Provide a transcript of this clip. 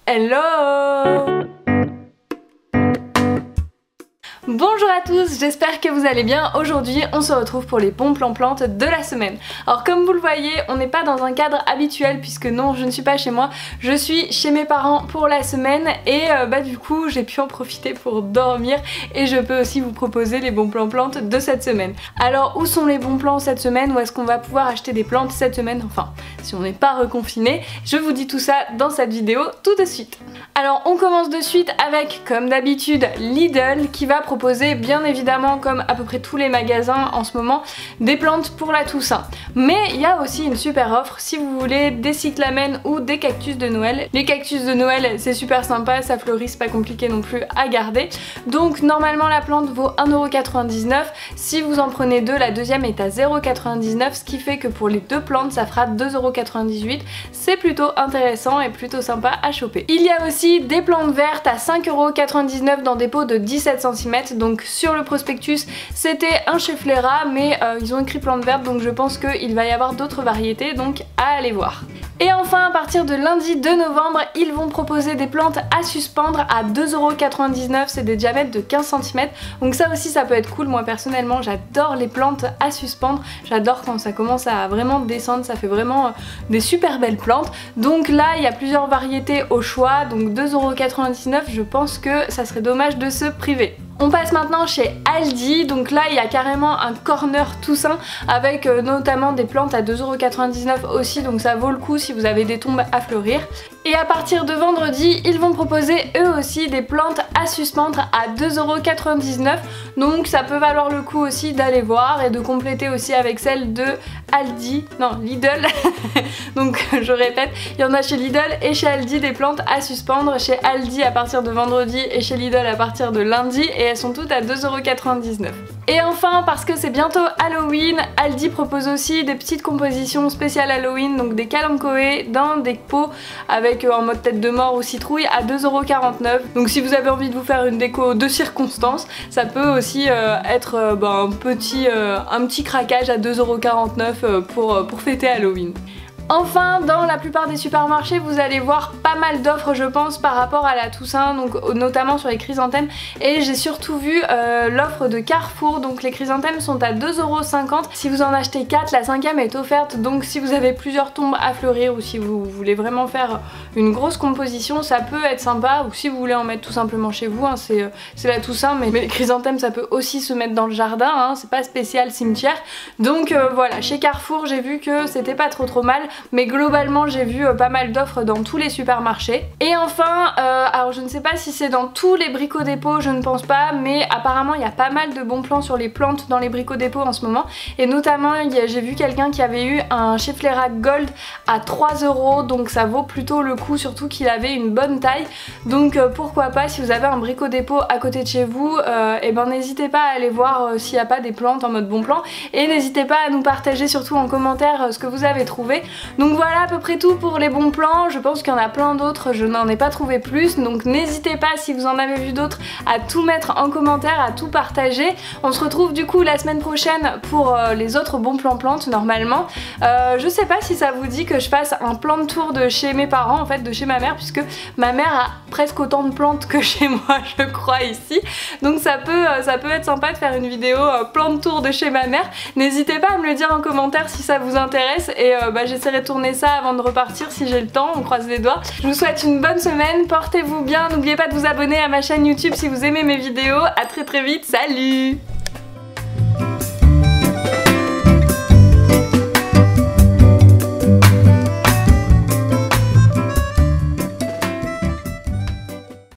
Hello! Bonjour à tous, j'espère que vous allez bien. Aujourd'hui on se retrouve pour les bons plans plantes de la semaine. Alors comme vous le voyez, on n'est pas dans un cadre habituel puisque non, je ne suis pas chez moi, je suis chez mes parents pour la semaine et du coup j'ai pu en profiter pour dormir et je peux aussi vous proposer les bons plans plantes de cette semaine. Alors où sont les bons plans cette semaine? Où est-ce qu'on va pouvoir acheter des plantes cette semaine? Enfin, si on n'est pas reconfiné, je vous dis tout ça dans cette vidéo tout de suite. Alors on commence de suite avec, comme d'habitude, Lidl qui va proposer, bien évidemment comme à peu près tous les magasins en ce moment, des plantes pour la Toussaint. Mais il y a aussi une super offre si vous voulez des cyclamènes ou des cactus de Noël. Les cactus de Noël c'est super sympa, ça fleurit, c'est pas compliqué non plus à garder. Donc normalement la plante vaut 1,99€. Si vous en prenez deux, la deuxième est à 0,99€, ce qui fait que pour les deux plantes ça fera 2,98€. C'est plutôt intéressant et plutôt sympa à choper. Il y a aussi des plantes vertes à 5,99€ dans des pots de 17 cm. Donc sur le prospectus c'était un Schefflera mais ils ont écrit plantes vertes, donc je pense qu'il va y avoir d'autres variétés, donc à aller voir. Et enfin à partir de lundi 2 novembre ils vont proposer des plantes à suspendre à 2,99€, c'est des diamètres de 15 cm, donc ça aussi ça peut être cool. Moi personnellement j'adore les plantes à suspendre, j'adore quand ça commence à vraiment descendre, ça fait vraiment des super belles plantes. Donc là il y a plusieurs variétés au choix, donc 2,99€, je pense que ça serait dommage de se priver. On passe maintenant chez Aldi, donc là il y a carrément un corner Toussaint avec notamment des plantes à 2,99€ aussi, donc ça vaut le coup si vous avez des tombes à fleurir. Et à partir de vendredi, ils vont proposer eux aussi des plantes à suspendre à 2,99€, donc ça peut valoir le coup aussi d'aller voir et de compléter aussi avec celle de Aldi, non Lidl. Donc je répète, il y en a chez Lidl et chez Aldi des plantes à suspendre, chez Aldi à partir de vendredi et chez Lidl à partir de lundi, et elles sont toutes à 2,99€. Et enfin, parce que c'est bientôt Halloween, Aldi propose aussi des petites compositions spéciales Halloween, donc des kalanchoé dans des pots avec en mode tête de mort ou citrouille à 2,49€. Donc si vous avez envie de vous faire une déco de circonstance, ça peut aussi être un petit craquage à 2,49€ pour fêter Halloween. Enfin, dans la plupart des supermarchés, vous allez voir pas mal d'offres, je pense, par rapport à la Toussaint, donc notamment sur les chrysanthèmes. Et j'ai surtout vu l'offre de Carrefour, donc les chrysanthèmes sont à 2,50€. Si vous en achetez 4, la 5e est offerte, donc si vous avez plusieurs tombes à fleurir ou si vous voulez vraiment faire une grosse composition, ça peut être sympa. Ou si vous voulez en mettre tout simplement chez vous, hein, c'est la Toussaint, mais les chrysanthèmes ça peut aussi se mettre dans le jardin, hein, c'est pas spécial cimetière. Donc voilà, chez Carrefour j'ai vu que c'était pas trop mal. Mais globalement j'ai vu pas mal d'offres dans tous les supermarchés. Et enfin, alors je ne sais pas si c'est dans tous les Brico Dépôt, je ne pense pas, mais apparemment il y a pas mal de bons plans sur les plantes dans les Brico Dépôt en ce moment. Et notamment j'ai vu quelqu'un qui avait eu un Schefflera Gold à 3€, donc ça vaut plutôt le coup, surtout qu'il avait une bonne taille. Donc pourquoi pas, si vous avez un Brico Dépôt à côté de chez vous, et ben n'hésitez pas à aller voir s'il n'y a pas des plantes en mode bon plan. Et n'hésitez pas à nous partager surtout en commentaire ce que vous avez trouvé. Donc voilà à peu près tout pour les bons plans, je pense qu'il y en a plein d'autres, je n'en ai pas trouvé plus, donc n'hésitez pas si vous en avez vu d'autres à tout mettre en commentaire, à tout partager. On se retrouve du coup la semaine prochaine pour les autres bons plans plantes normalement. Je sais pas si ça vous dit que je fasse un plan de tour de chez mes parents, en fait de chez ma mère, puisque ma mère a presque autant de plantes que chez moi je crois ici, donc ça peut être sympa de faire une vidéo plan de tour de chez ma mère. N'hésitez pas à me le dire en commentaire si ça vous intéresse et j'essaierai de tourner ça avant de repartir si j'ai le temps, on croise les doigts. Je vous souhaite une bonne semaine, portez-vous bien, n'oubliez pas de vous abonner à ma chaîne YouTube si vous aimez mes vidéos, à très vite, salut!